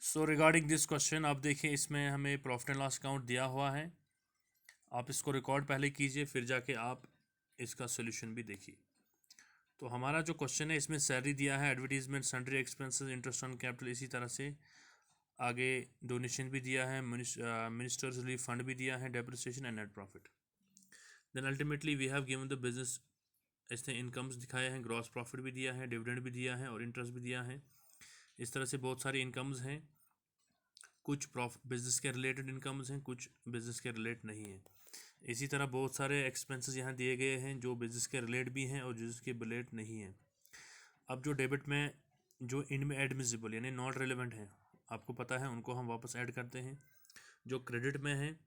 So regarding this question आप देखिए, इसमें हमें प्रॉफिट एंड लॉस अकाउंट दिया हुआ है। आप इसको रिकॉर्ड पहले कीजिए, फिर जाके आप इसका सोल्यूशन भी देखिए। तो हमारा जो क्वेश्चन है, इसमें सैलरी दिया है, advertisement, sundry expenses, interest on capital, इसी तरह से आगे डोनेशन भी दिया है, मिनिस्टर्स रिलीफ फंड भी दिया है, depreciation and net profit. Then ultimately we have given the business, इसने इनकम्स दिखाए हैं, ग्रॉस प्रॉफिट भी दिया है, डिविडेंड भी दिया है और इंटरेस्ट भी दिया है। इस तरह से बहुत सारी इनकम्स हैं। कुछ बिजनेस के रिलेटेड इनकम्स हैं, कुछ बिजनेस के रिलेट नहीं है। इसी तरह बहुत सारे एक्सपेंसेस यहाँ दिए गए हैं जो बिजनेस के रिलेट भी हैं और बिजनेस के रिलेट नहीं हैं। अब जो डेबिट में, जो इनमें एडमिसिबल यानी नॉट रिलेवेंट हैं, आपको पता है, उनको हम वापस ऐड करते हैं। जो क्रेडिट में है,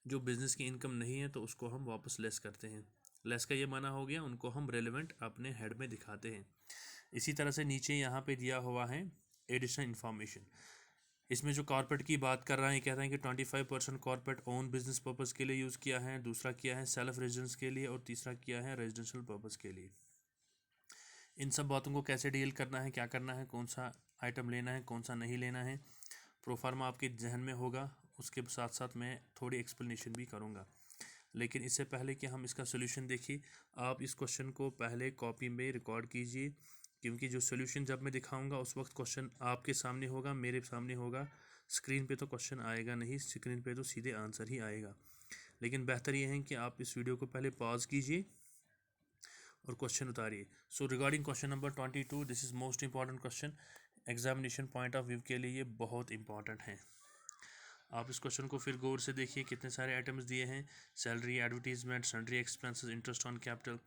जो बिजनेस की इनकम नहीं है, तो उसको हम वापस लेस करते हैं। लेस का ये माना हो गया, उनको हम रेलेवेंट अपने हेड में दिखाते हैं। इसी तरह से नीचे यहाँ पे दिया हुआ है एडिशनल इन्फॉर्मेशन। इसमें जो कॉर्पोरेट की बात कर रहा है, कहते हैं कि 25% कॉर्पोरेट ओन बिजनेस पर्पज़ के लिए यूज़ किया है, दूसरा किया है सेल्फ रेजिडेंस के लिए और तीसरा किया है रेजिडेंशियल पर्पज़ के लिए। इन सब बातों को कैसे डील करना है, क्या करना है, कौन सा आइटम लेना है, कौन सा नहीं लेना है, प्रोफार्मा आपके जहन में होगा। उसके साथ साथ मैं थोड़ी एक्सप्लेनेशन भी करूँगा। लेकिन इससे पहले कि हम इसका सोल्यूशन देखिए, आप इस क्वेश्चन को पहले कॉपी में रिकॉर्ड कीजिए, क्योंकि जो सोल्यूशन जब मैं दिखाऊंगा उस वक्त क्वेश्चन आपके सामने होगा, मेरे सामने होगा। स्क्रीन पे तो क्वेश्चन आएगा नहीं, स्क्रीन पे तो सीधे आंसर ही आएगा। लेकिन बेहतर ये है कि आप इस वीडियो को पहले पॉज कीजिए और क्वेश्चन उतारिए। So regarding question number 22, this is most important question. Examination point of view के लिए ये बहुत इंपॉर्टेंट है। आप इस क्वेश्चन को फिर गौर से देखिए, कितने सारे आइटम्स दिए हैं। Salary, advertisement, sundry expenses, interest on capital,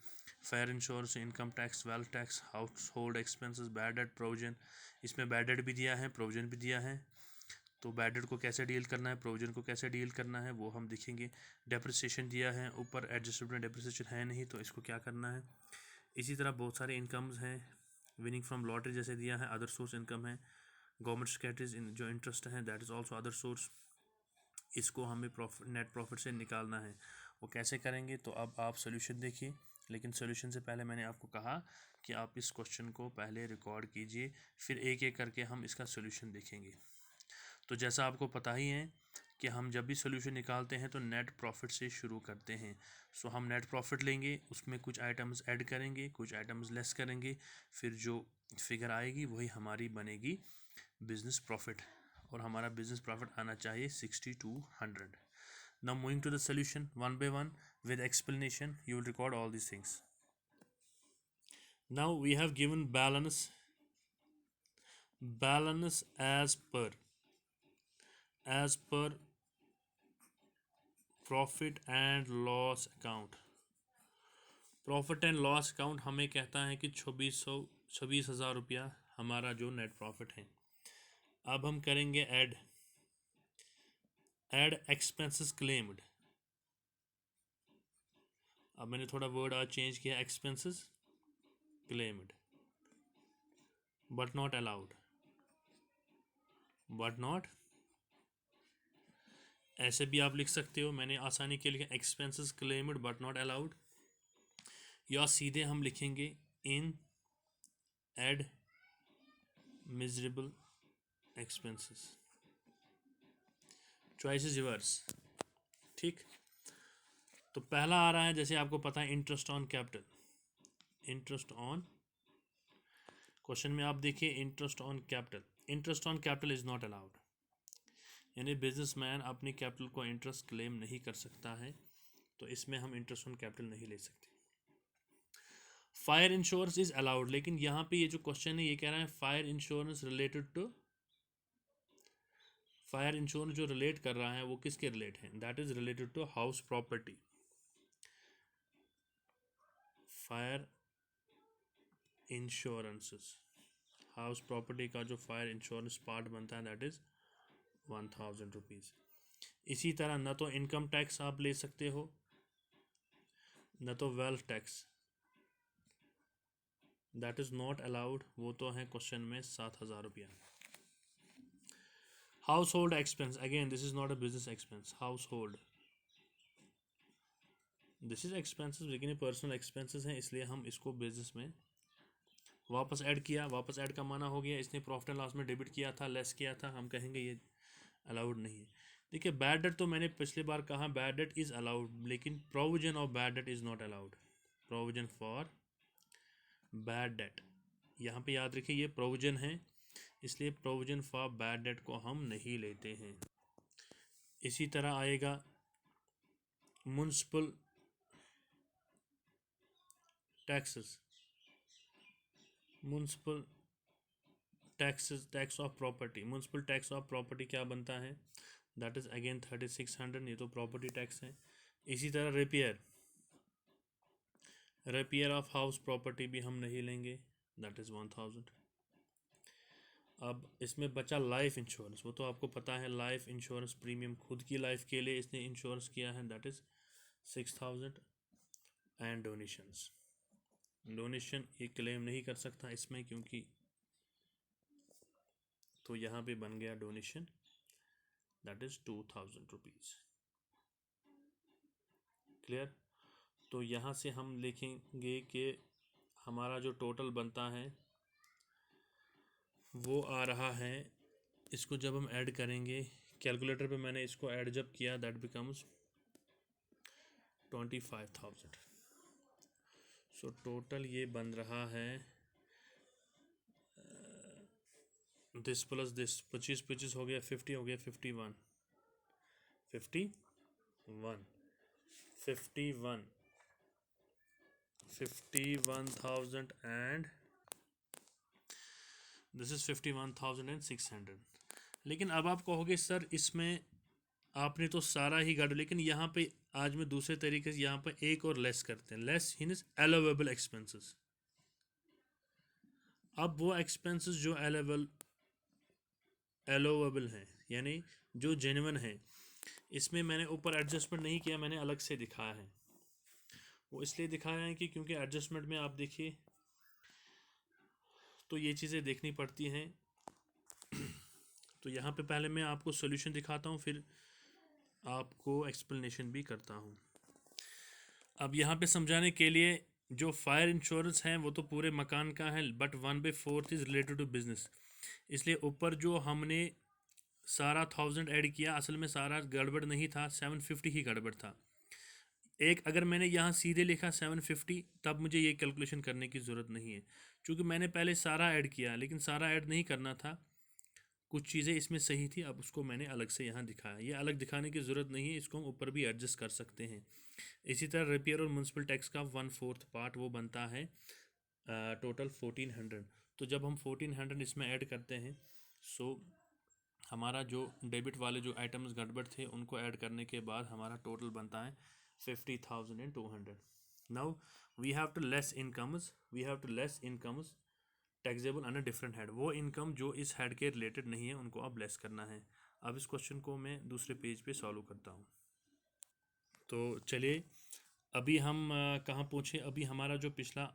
fire insurance, income tax, wealth tax, house hold expenses, bad debt provision. इसमें बैड डेट भी दिया है, प्रोविजन भी दिया है। तो बैड डेट को कैसे डील करना है, प्रोविजन को कैसे डील करना है, वो हम देखेंगे। डेप्रिसिएशन दिया है, ऊपर एडजस्टेबल डेप्रिसिएशन है नहीं, तो इसको क्या करना है। इसी तरह बहुत सारे इनकम्स हैं। विनिंग फ्रॉम लॉटरी जैसे दिया है, अदर सोर्स इनकम है। गवर्नमेंट सिक्योरिटीज जो इंटरेस्ट है, that is also other source. इसको हमें प्रॉफिट, नेट प्रॉफिट से निकालना है। वो कैसे करेंगे, तो अब आप सोल्यूशन देखिए। लेकिन सोल्यूशन से पहले मैंने आपको कहा कि आप इस क्वेश्चन को पहले रिकॉर्ड कीजिए, फिर एक एक करके हम इसका सोल्यूशन देखेंगे। तो जैसा आपको पता ही है कि हम जब भी सोल्यूशन निकालते हैं तो नेट प्रॉफिट से शुरू करते हैं। सो हम नेट प्रॉफिट लेंगे, उसमें कुछ आइटम्स ऐड करेंगे, कुछ आइटम्स लेस करेंगे, फिर जो फिगर आएगी वही हमारी बनेगी बिजनेस प्रॉफिट। और हमारा बिजनेस प्रॉफिट आना चाहिए 60 to 100। Now moving to the solution one by one with explanation, you will record all these things. Now we have given balance as per profit and loss account. Profit and loss account हमें कहता है कि 26,000 रुपया हमारा जो net profit है। अब हम करेंगे ऐड एक्सपेंसेस क्लेम्ड। अब मैंने थोड़ा वर्ड आज चेंज किया, expenses claimed but not allowed. ऐसे भी आप लिख सकते हो, मैंने आसानी के लिए expenses claimed but not allowed, या सीधे हम लिखेंगे inadmissible expenses. Choice is yours. ठीक, तो पहला आ रहा है, जैसे आपको पता है, interest on capital. Interest on, question में आप देखिए interest on capital is not allowed, यानी बिजनेसमैन अपनी कैपिटल को इंटरेस्ट क्लेम नहीं कर सकता है, तो इसमें हम इंटरेस्ट ऑन कैपिटल नहीं ले सकते। फायर इंश्योरेंस इज अलाउड, लेकिन यहाँ पे ये जो क्वेश्चन है ये कह रहा है फायर इंश्योरेंस जो रिलेट कर रहा है वो किसके रिलेट है, that is related to house property. Fire insurances, house property का जो फायर इंश्योरेंस पार्ट बनता है दैट इज 1000 रुपीज़। इसी तरह न तो इनकम टैक्स आप ले सकते हो, न तो wealth tax, that is not allowed, वो तो है क्वेश्चन में 7,000 रुपया। House hold expense, again this is not a business expense. House hold, this is expenses, लेकिन ये पर्सनल एक्सपेंसेस हैं, इसलिए हम इसको बिजनेस में वापस ऐड किया, वापस ऐड का माना हो गया इसने प्रॉफिट एंड लॉस में डेबिट किया था, लेस किया था, हम कहेंगे ये अलाउड नहीं है। देखिए बैड डेट तो मैंने पिछली बार कहा बैड डेट इज़ अलाउड, लेकिन provision of bad that is not allowed. Provision for bad debt, यहाँ पे याद रखिए ये प्रोविजन है, इसलिए प्रोविजन फॉर बैड डेट को हम नहीं लेते हैं। इसी तरह आएगा municipal taxes, municipal taxes, tax of property, municipal tax of property क्या बनता है, दैट इज़ अगेन 3600, ये तो प्रॉपर्टी टैक्स है। इसी तरह repair, repair of house property भी हम नहीं लेंगे, दैट इज़ 1000। अब इसमें बचा लाइफ इंश्योरेंस, वो तो आपको पता है लाइफ इंश्योरेंस प्रीमियम खुद की लाइफ के लिए इसने इंश्योरेंस किया है, that is 6000। And donations, donation ये क्लेम नहीं कर सकता इसमें क्योंकि, तो यहाँ पे बन गया donation, that is 2000 rupees. Clear. तो यहाँ से हम लिखेंगे कि हमारा जो टोटल बनता है वो आ रहा है, इसको जब हम ऐड करेंगे कैलकुलेटर पे मैंने इसको ऐड जब किया दैट बिकम्स 25,000। सो टोटल ये बन रहा है दिस प्लस दिस, 25 हो गया 50, हो गया 51, 51, 51, 51,000 एंड दिस इज़ 51,600। लेकिन अब आप कहोगे सर इसमें आपने तो सारा ही गाड़ा, लेकिन यहाँ पे आज मैं दूसरे तरीके से यहाँ पर एक और लेस करते हैं, लेस मीन्स अलाउेबल एक्सपेंसेस। अब वो एक्सपेंसेस जो अलाउेबल हैं यानी जो जेन्युइन है, इसमें मैंने ऊपर एडजस्टमेंट नहीं किया, मैंने अलग से दिखाया है। वो इसलिए दिखाया है कि क्योंकि एडजस्टमेंट में आप देखिए तो ये चीज़ें देखनी पड़ती हैं। तो यहाँ पे पहले मैं आपको सॉल्यूशन दिखाता हूँ, फिर आपको एक्सप्लेनेशन भी करता हूँ। अब यहाँ पे समझाने के लिए, जो फायर इंश्योरेंस है वो तो पूरे मकान का है, but 1/4 is related to business, इसलिए ऊपर जो हमने सारा 1000 ऐड किया असल में सारा गड़बड़ नहीं था, 750 ही गड़बड़ था। एक अगर मैंने यहाँ सीधे लिखा 750 तब मुझे ये कैलकुलेशन करने की ज़रूरत नहीं है, क्योंकि मैंने पहले सारा ऐड किया, लेकिन सारा ऐड नहीं करना था, कुछ चीज़ें इसमें सही थी, अब उसको मैंने अलग से यहाँ दिखाया। ये अलग दिखाने की ज़रूरत नहीं है, इसको हम ऊपर भी एडजस्ट कर सकते हैं। इसी तरह रिपेयर और म्यूनसिपल टैक्स का 1/4 पार्ट वो बनता है टोटल 1400। तो जब हम 1400 इसमें ऐड करते हैं, सो हमारा जो डेबिट वाले जो आइटम्स गड़बड़ थे उनको ऐड करने के बाद हमारा टोटल बनता है 50,200। Now we have to less incomes, we have to less incomes taxable on a different head, वो इनकम जो इस हेड के रिलेटेड नहीं है उनको अब लेस करना है। अब इस क्वेश्चन को मैं दूसरे पेज पे सॉल्व करता हूँ। तो चलिए अभी हम कहाँ पहुँचे, अभी हमारा जो पिछला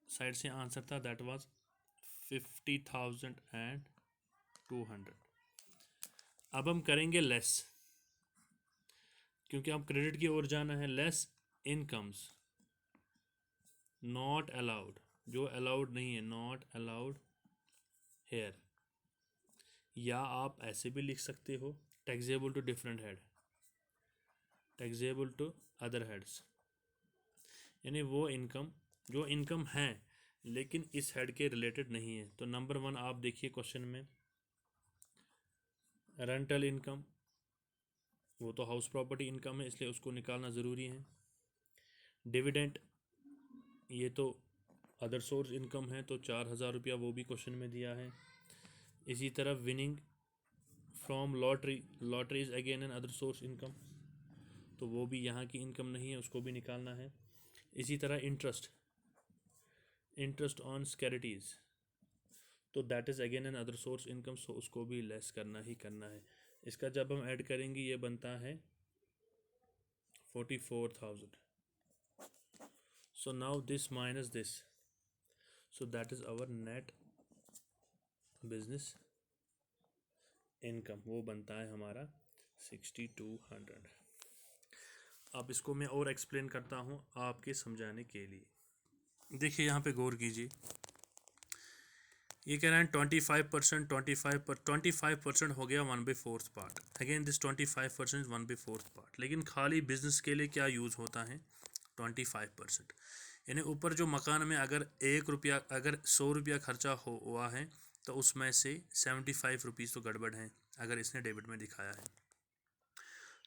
साइड से आंसर था दैट वाज 50,200। अब हम करेंगे लेस, क्योंकि हम क्रेडिट की ओर जाना है। लेस इनकम्स नॉट अलाउड, जो अलाउड नहीं है, नॉट अलाउड हेयर, या आप ऐसे भी लिख सकते हो taxable to different head, taxable to other heads, यानी वो इनकम जो इनकम है लेकिन इस हेड के रिलेटेड नहीं है। तो नंबर 1 आप देखिए क्वेश्चन में, रेंटल इनकम, वो तो हाउस प्रॉपर्टी इनकम है इसलिए उसको निकालना ज़रूरी है। डिविडेंड, ये तो अदर सोर्स इनकम है, तो 4000 रुपया वो भी क्वेश्चन में दिया है। इसी तरह winning from lottery, lottery is again N other source income, तो वो भी यहाँ की इनकम नहीं है, उसको भी निकालना है। इसी तरह इंटरेस्ट, इंटरेस्ट ऑन सिक्योरिटीज़, तो that is again N other source income, so उसको भी लेस करना ही करना है। इसका जब हम ऐड करेंगे ये बनता है 44,000। So now this minus this, so that is our net business income, वो बनता है हमारा 6200। अब इसको मैं और एक्सप्लेन करता हूँ आपके समझाने के लिए। देखिए यहाँ पे गौर कीजिए, ये कह रहे हैं 25%, 25% हो गया 1/4 पार्ट। अगेन दिस 25% 1/4 पार्ट, लेकिन खाली बिजनेस के लिए क्या यूज़ होता है 25%। यानी ऊपर जो मकान में अगर 1 रुपया, अगर 100 रुपया खर्चा हुआ है तो उसमें से 75 रुपीज़ तो गड़बड़ है अगर इसने डेबिट में दिखाया है।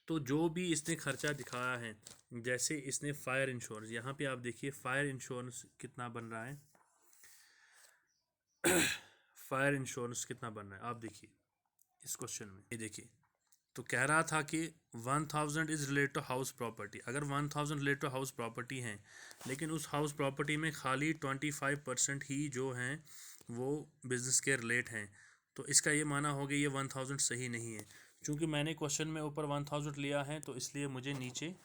तो जो भी इसने खर्चा दिखाया है, जैसे इसने फायर इंश्योरेंस, यहाँ पे आप देखिए फायर इंश्योरेंस कितना बन रहा है फायर इंश्योरेंस कितना बन रहा है आप देखिए इस क्वेश्चन में। ये देखिए, तो कह रहा था कि 1000 is related to house property. अगर 1000 रिलेटेड टू हाउस प्रॉपर्टी हैं, लेकिन उस हाउस प्रॉपर्टी में खाली 25% ही जो हैं वो बिजनेस के रिलेट हैं, तो इसका ये माना हो गया ये 1000 सही नहीं है। चूँकि मैंने क्वेश्चन में ऊपर 1000 लिया है तो इसलिए मुझे नीचे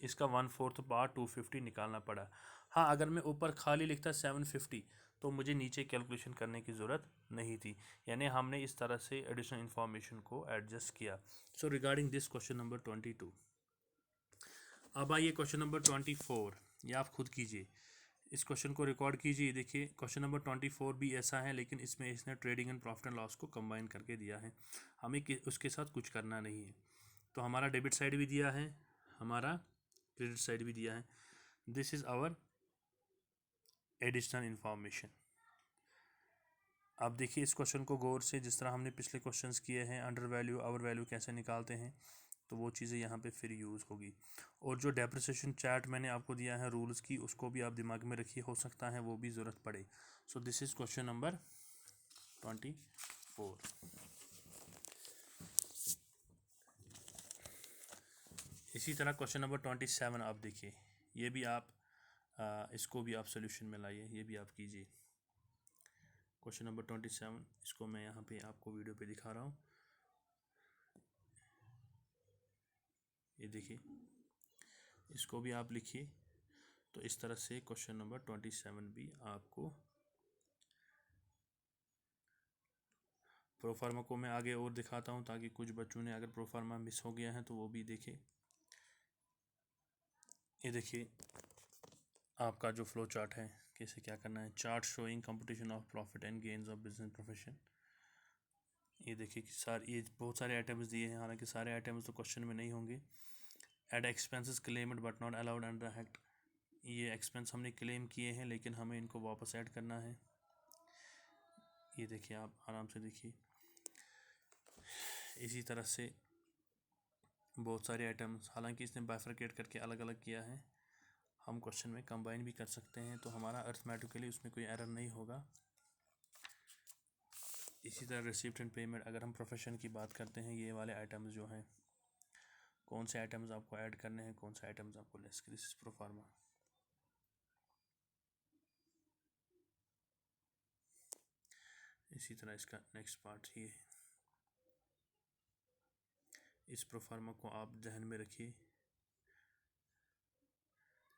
इसका 1/4 पार्ट 250 निकालना पड़ा। हाँ, अगर मैं ऊपर खाली लिखता 750 तो मुझे नीचे कैलकुलेशन करने की ज़रूरत नहीं थी। यानी हमने इस तरह से एडिशनल इन्फॉर्मेशन को एडजस्ट किया। So regarding this question number 22। अब आइए क्वेश्चन नंबर 24, ये आप खुद कीजिए, इस क्वेश्चन को रिकॉर्ड कीजिए। देखिए क्वेश्चन नंबर 24 भी ऐसा है, लेकिन इसमें इसने trading and profit and loss को कंबाइन करके दिया है, हमें उसके साथ कुछ करना नहीं है। तो हमारा डेबिट साइड भी दिया है, हमारा क्रेडिट साइड भी दिया है। This is our additional information. अब देखिए इस क्वेश्चन को गौर से, जिस तरह हमने पिछले क्वेश्चंस किए हैं, अंडर वैल्यू ओवर वैल्यू कैसे निकालते हैं, तो वो चीज़ें यहाँ पे फिर यूज़ होगी। और जो डेप्रिसिएशन चार्ट मैंने आपको दिया है रूल्स की, उसको भी आप दिमाग में रखिए, हो सकता है वो भी ज़रूरत पड़े। So this is question number 24। इसी तरह क्वेश्चन नंबर 27 आप देखिए, ये भी आप इसको भी आप सोल्यूशन में लाइए, ये भी आप कीजिए। क्वेश्चन नंबर 27, इसको मैं यहाँ पे आपको वीडियो पे दिखा रहा हूँ। ये देखिए, इसको भी आप लिखिए। तो इस तरह से क्वेश्चन नंबर 27 भी आपको, प्रोफार्मा को मैं आगे और दिखाता हूँ ताकि कुछ बच्चों ने अगर प्रोफार्मा मिस हो गया है तो वो भी देखें। ये देखिए आपका जो फ्लो चार्ट है, कैसे क्या करना है। Chart showing competition of profit and gains of business profession. ये देखिए कि ये बहुत सारे आइटम्स दिए हैं, हालांकि सारे आइटम्स तो क्वेश्चन में नहीं होंगे। Add expenses claimed but not allowed under the act. ये एक्सपेंस हमने क्लेम किए हैं लेकिन हमें इनको वापस ऐड करना है। ये देखिए, आप आराम से देखिए। इसी तरह से बहुत सारे आइटम्स, हालांकि इसने बाइफरकेट करके अलग अलग किया है, हम क्वेश्चन में कंबाइन भी कर सकते हैं, तो हमारा अर्थमेटिकली उसमें कोई एरर नहीं होगा। इसी तरह रिसिप्ट एंड पेमेंट, अगर हम प्रोफेशन की बात करते हैं, ये वाले आइटम्स जो हैं, कौन से आइटम्स आपको ऐड करने हैं, कौन से आइटम्स आपको लेस, दिस इज प्रोफार्मा। इसी तरह इसका नेक्स्ट पार्ट ये है। इस प्रोफार्मा को आप ध्यान में रखिए,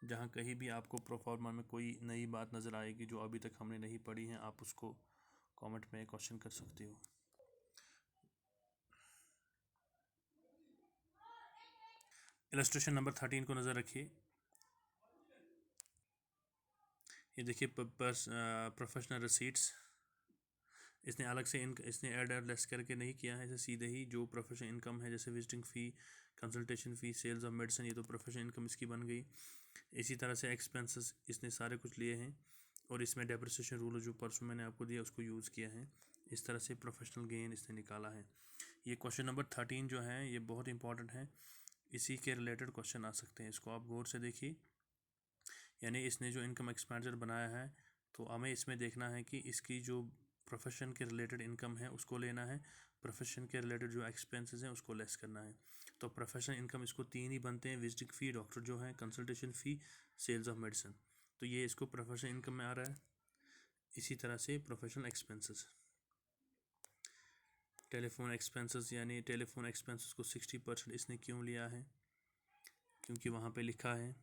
जहाँ कहीं भी आपको प्रोफार्मा में कोई नई बात नज़र आएगी जो अभी तक हमने नहीं पढ़ी है, आप उसको कमेंट में क्वेश्चन कर सकते हो। इलस्ट्रेशन नंबर 13 को नज़र रखिए। ये देखिए प्रोफेशनल रिसीट्स, इसने अलग से इसने ऐड और लेस करके नहीं किया है, इसे सीधे ही जो प्रोफेशनल इनकम है, जैसे visiting fee, consultation fee, sales of medicine, ये तो प्रोफेशनल इनकम इसकी बन गई। इसी तरह से एक्सपेंसेस इसने सारे कुछ लिए हैं, और इसमें डेप्रिसिएशन रूल जो परसों मैंने आपको दिया उसको यूज़ किया है। इस तरह से प्रोफेशनल गेन इसने निकाला है। ये क्वेश्चन नंबर 13 जो है ये बहुत इंपॉर्टेंट है, इसी के रिलेटेड क्वेश्चन आ सकते हैं, इसको आप गौर से देखिए। यानी इसने जो इनकम एक्सपेंडिचर बनाया है, तो हमें इसमें देखना है कि इसकी जो प्रोफेशन के रिलेटेड इनकम है उसको लेना है, प्रोफेशन के रिलेटेड जो एक्सपेंसेस हैं उसको लेस करना है। तो प्रोफेशनल इनकम इसको 3 ही बनते हैं, विजिटिंग फ़ी, डॉक्टर जो है, consultation fee, sales of medicine, तो ये इसको प्रोफेशनल इनकम में आ रहा है। इसी तरह से प्रोफेशनल एक्सपेंसेस, टेलीफोन एक्सपेंसेस, यानी टेलीफोन एक्सपेंसेस को 60% इसने क्यों लिया है, क्योंकि वहाँ पे लिखा है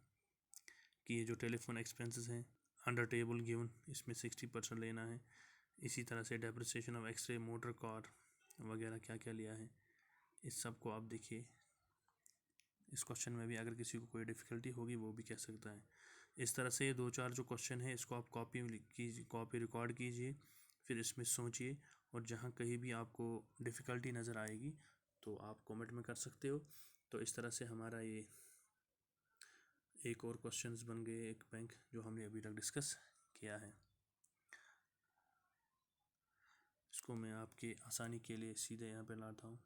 कि ये जो टेलीफोन एक्सपेंसेस हैं अंडर टेबल गिवन, इसमें 60% लेना है। इसी तरह से depreciation of X ray, motor car वगैरह क्या क्या लिया है, इस सब को आप देखिए। इस क्वेश्चन में भी अगर किसी को कोई डिफ़िकल्टी होगी वो भी कह सकता है। इस तरह से ये 2-4 जो क्वेश्चन है इसको आप कॉपी कीजिए, कॉपी रिकॉर्ड कीजिए, फिर इसमें सोचिए, और जहाँ कहीं भी आपको डिफ़िकल्टी नज़र आएगी तो आप कमेंट में कर सकते हो। तो इस तरह से हमारा ये एक और क्वेश्चंस बन गए एक बैंक जो हमने अभी तक डिस्कस किया है। इसको मैं आपकी आसानी के लिए सीधे यहाँ पे लाता हूँ।